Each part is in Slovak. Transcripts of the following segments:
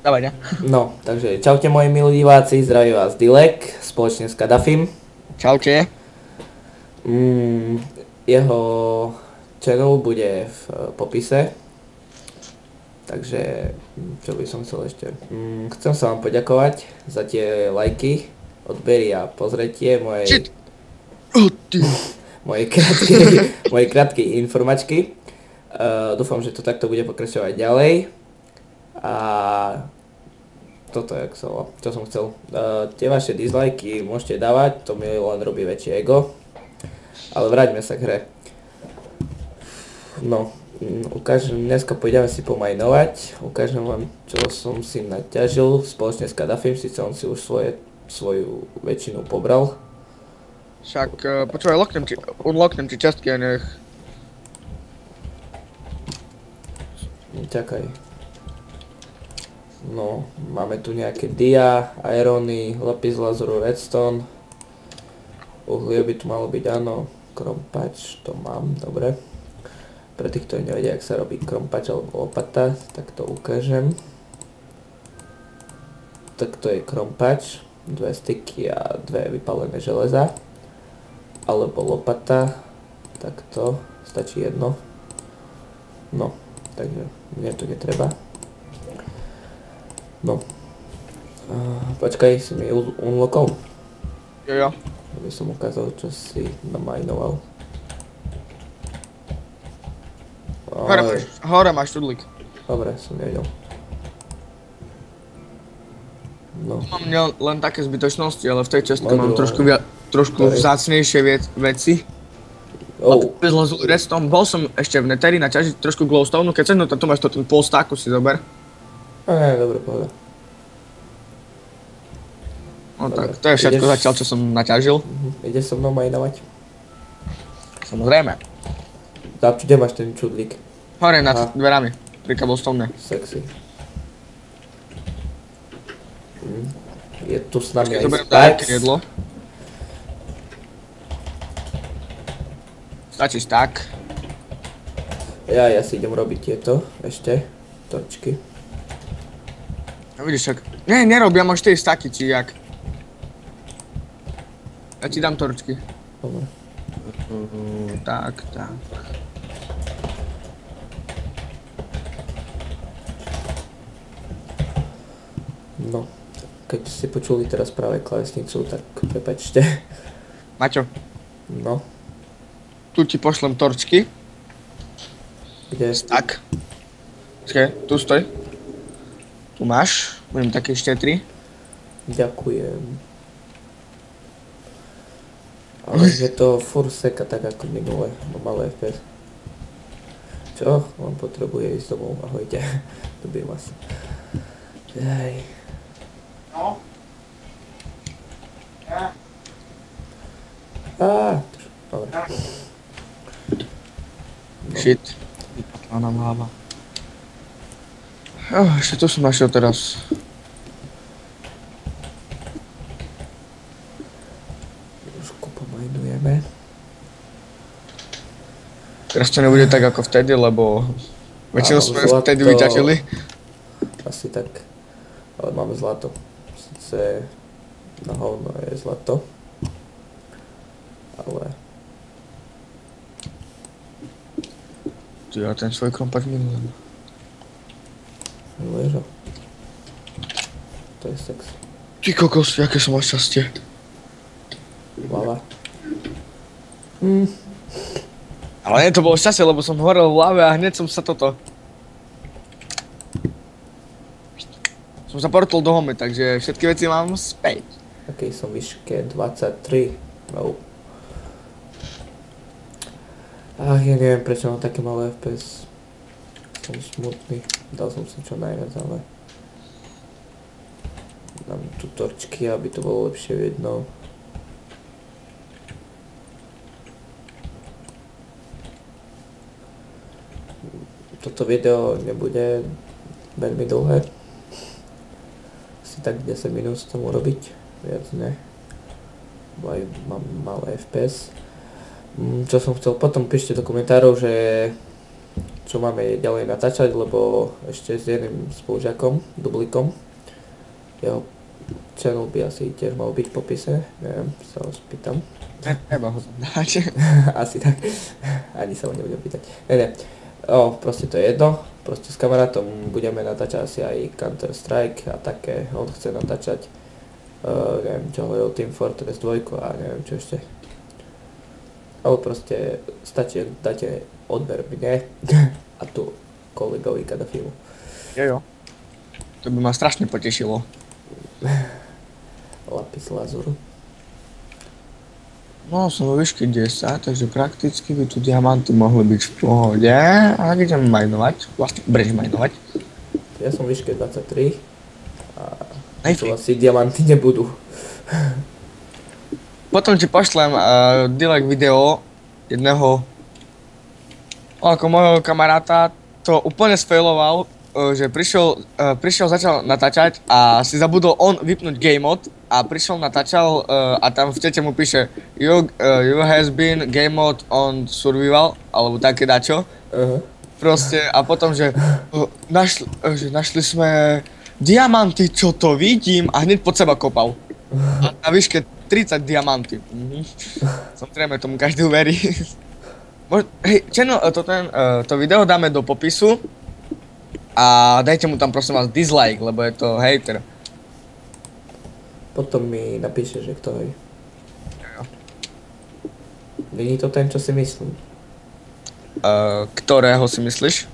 Dávaj, ne? No, takže čaute moji milí diváci, zdraví vás Dilek, spoločne s Kadafim. Čaute. Jeho channel bude v popise. Takže, čo by som chcel ešte? Chcem sa vám poďakovať za tie lajky, odbery a pozretie mojej krátkej informačky. Dúfam, že to takto bude pokračovať ďalej. A toto je čo som chcel. Tie vaše dislajky môžete dávať, to mi len robí väčšie ego. Ale vráťme sa k hre. No, dneska pôjdeme si pomajnovať. Ukážem vám, čo som si naťažil spoločne s Kadafim, síce on si už svoju väčšinu pobral. Však, počúvaj, unlocknem ti častky a nech... Čakaj. No, máme tu nejaké dia, irony, lapis lazuru, redstone. Uhlie by tu malo byť, áno. Krompač, to mám, dobre. Pre tých, ktorí nevedia, jak sa robí krompač alebo lopata, tak to ukážem. Tak to je krompač, 2 styky a 2 vypálené železa. Alebo lopata, takto, stačí jedno. No, takže mne to netreba. No. Počkaj, si mi unlockol? Jo. Aby som ukázal, čo si namajnoval. Hore máš tudlík. Dobre, som nevedel. No. Mám len také zbytočnosti, ale v tej častke mám trošku vzácnejšie veci. Bol som ešte v Neteri naťažiť trošku glowstone, keď chceš, no tu máš to ten pol stáku, si zober. Dobre, povedal. No tak, to je všetko zatiaľ, čo som naťažil. Ideš so mnou majnovať? Samozrejme. Kde máš ten čudlík? Hore nad dverami, pri cobblestone. Sexy. Je tu s nami aj Stax. Stačí stack. Ja si idem robiť tieto, ešte, torčky. No vidíš však, nerob, ja mám 4 stacky, či jak. Ja ti dám torčky. Dobre. Tak. No, keď ste počuli teraz práve klávesnicu, tak prepáčte. Maťo. No. Tu ti pošlem torčky. Kde? Tak. Počkaj, tu stoj. Tu máš, budem také štetri. Ďakujem. Ale je to furt seka tak ako minule, no malé FPS. Čo? On potrebuje ísť domov, ahojte. Dobím vás. Jaj. No. Dobre. Shit. Vypadla nám hlava. Ešte tu som našiel teraz. Trošku pomajnujeme. Teraz to nebude tak ako vtedy, lebo väčšinou sme vtedy vyťažili. Asi tak. Ale máme zlato. Sice na hovno je zlato. Ale... Ja ten svoj krompač milujem. Miluješ ho? To je sex. Ty kokos, jaké som mal šťastie. Lava. Ale nie, to bolo šťastie, lebo som horel v lave a hneď som sa toto... Som sa portol do home, takže všetky veci mám späť. Takej som výške 23. No. Ach, ja neviem prečo mám také malé FPS. Som smutný. Dal som si čo najviac, ale... Dám tu torčky, aby to bolo lepšie vidno. Toto video nebude veľmi dlhé. Asi tak 10 minút tomu robiť. Viac ne. Bo aj mám malé FPS. Čo som chcel, potom píšte do komentárov, že čo máme ďalej natáčať, lebo ešte s jedným spolužiakom, Dublikom, jeho channel by asi tiež mal byť v popise, neviem, sa ho spýtam. Treba ho dať. Asi tak, ani sa ho nebudem pýtať. Ne, proste to je jedno, proste s kamarátom budeme natáčať asi aj Counter Strike a také, on chce natáčať, neviem čo hovoril, Team Fortress 2 a neviem čo ešte. Ale proste stačí, ak dáte odber mne a tu kolegovi Kadafimu. Jo. To by ma strašne potešilo. Lapis lazuru. No, som vo výške 10, takže prakticky by tu diamanty mohli byť v pohode. A idem majnovať, vlastne brež majnovať. Ja som v výške 23 a tu Najfri. asi diamanty nebudú. Potom ti pošlem delek video jedného ako môjho kamaráta, to úplne sfailoval, že prišiel, začal natáčať a si zabudol on vypnúť game mode a prišiel, natáčal a tam v tete mu píše you has been game mode on survival, alebo také dačo. Proste a potom, že našli sme diamanty, čo to vidím a hneď pod seba kopal. A na výške 30 diamanty. Samozrejme tomu každý uverí. Hej, to video dáme do popisu a dajte mu tam prosím vás dislike, lebo je to hater. Potom mi napíše, že kto je. Jo. Není to ten, čo si myslím. Ktorého si myslíš?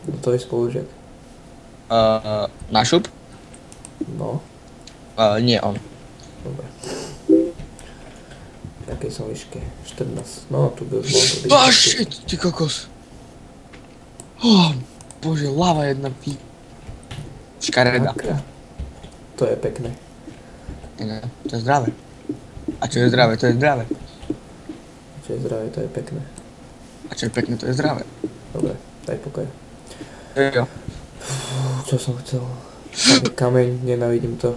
No to je spolužiak. Našup? No, Nie on. dobre. V jakej som výške? 14. No, tu by už mohol byť. Oh shit, ty kokos. Oh, bože, lava jedna škareda. Makra. To je pekné. Nie, to je zdravé. A čo je zdravé, to je zdravé. Čo je zdravé, to je pekné. A čo je pekné, to je zdravé. Dobre, daj pokoj. Jo. Čo som chcel? Kameň, nenávidím to.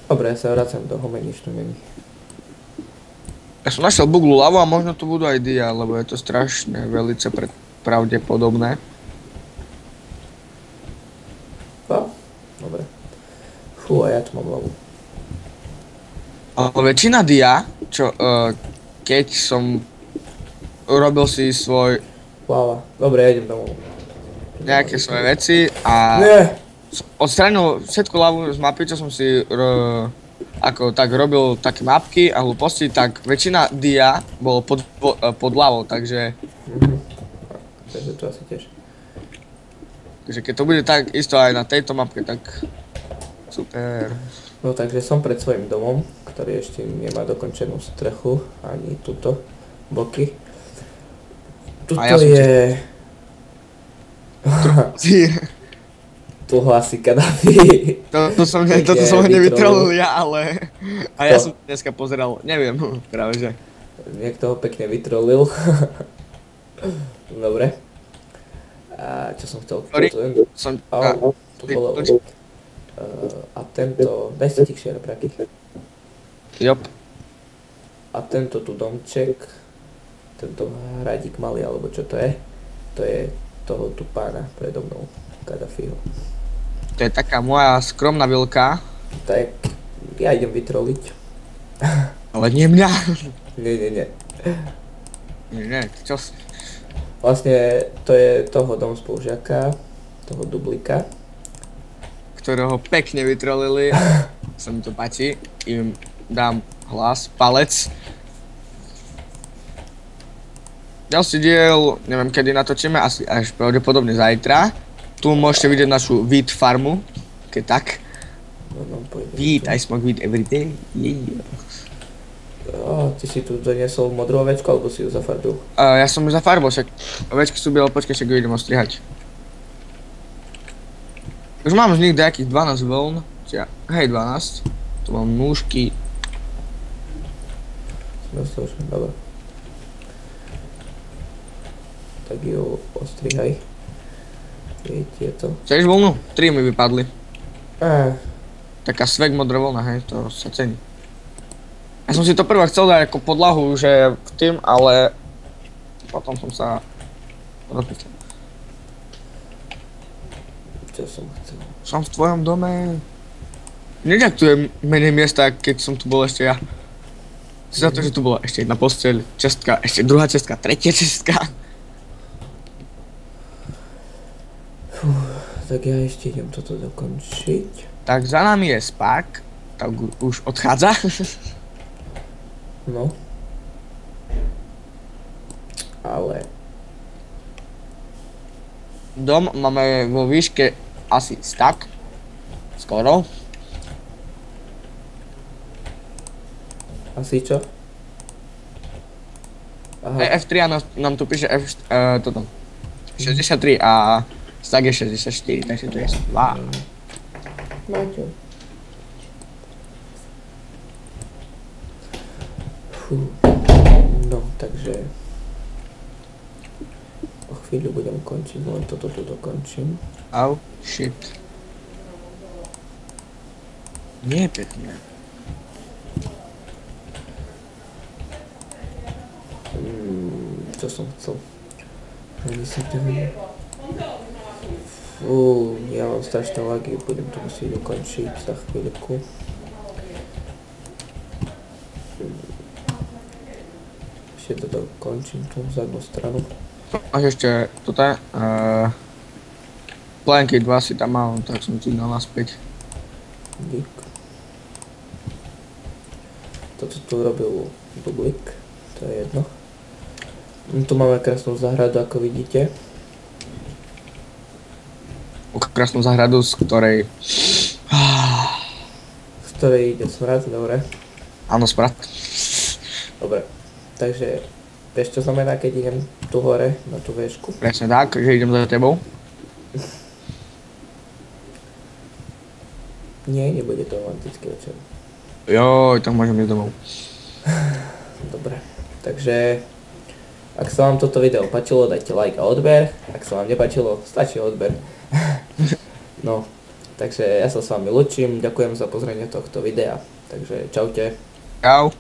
Dobre, ja sa vracam do home, nič tu není. Ja som našiel buglu lavu a možno tu budú aj dia, lebo je to strašne velice pravdepodobné. Dobre. Fú, a ja tu mám lavu. Ale väčšina dia, čo keď som urobil si svoj Lava. Dobre, ja idem domov. nejaké svoje veci a Nie! odstránil všetku lavu z mapy, čo som si ako tak robil také mapky a hlúposti, tak väčšina dia bolo pod lavou, takže Takže to asi tiež. keď to bude tak isto aj na tejto mapke, tak super. No takže som pred svojím domom, ktorý ešte nemá dokončenú strechu, ani túto boky. Tuto A ja som je... Toho asi Kadafi. Toto som ho nevytrolil ja, ale... A ja som dneska pozeral, neviem, práve že. Niekto ho pekne vytrolil. Dobre. A čo som chcel? Sorry. To bolo... A tento... Daj si tichšie repraky. Jop. A tento tu domček, tento hradík malý, alebo čo to je toho tu pána predo mnou, Kadafiho. To je taká moja skromná vilka. Tak, ja idem vytroliť. Ale nie mňa. Nie. Nie, čo si? Vlastne to je toho dom spolužiaka, toho Dublika. Ktorého pekne vytrolili. Sa mi to páči. Im dám hlas, palec. Ďalší diel, neviem kedy natočíme, asi až pravdepodobne zajtra. Tu môžete vidieť našu wheat farmu, keď tak. No, Wheat, I smoke wheat every day. Yeah. Ty si tu doniesol modrú ovečku, alebo si ju zafarbil? Ja som ju zafarbil, však ovečky sú biele, počkaj, však ju idem ostrihať. Už mám z nich nejakých 12 vln, hej 12. Tu mám nůžky. Dobre. Tak ju ostrihaj. Jej tieto. Chceš vlnu? 3 mi vypadli. taká svek modrovlna, hej, to sa cení. Ja som si to prvá chcel dať ako podlahu, že v tým, ale potom som sa rozmyslel. Čo som chcel? Som v tvojom dome. Neďak tu je menej miesta, keď som tu bol ešte ja. Si za to, že tu bola ešte jedna posteľ, čestka, ešte druhá čestka, tretia čestka. Tak ja ešte idem toto dokončiť. Tak za nami je Spark, tak už odchádza. No. Ale... Dom máme vo výške asi stack. Skoro. Asi čo? Aha. F3 a nám tu píše toto. 63 a stack je 64, takže to je 2. Maťo. Fú. No, takže... O chvíľu budem končiť, len toto tu dokončím. Au, shit. Nie je pekné. Čo som chcel? Ani sa neviem. Fú, ja mám strašné lagy, budem to musieť dokončiť za chvíľku. Ešte to dokončím tú zadnú stranu. Máš ešte toto, plenky 2 si tam mal, tak som ti dal naspäť. Dík. Toto tu robil Bublik, to je jedno. Tu máme krásnu záhradu, ako vidíte. Krásnu záhradu, z ktorej... Z ktorej ide smrad, dobre. Áno, smrad. Dobre, takže vieš čo znamená, keď idem tu hore, na tú véšku? Presne tak, že idem za tebou. Nie, nebude to romantický večer. Joj, tak môžem ísť domov. Dobre, takže... Ak sa vám toto video páčilo, dajte like a odber. Ak sa vám nepáčilo, stačí odber. No, takže ja sa s vami lúčim. Ďakujem za pozrenie tohto videa. Takže čaute. Čau.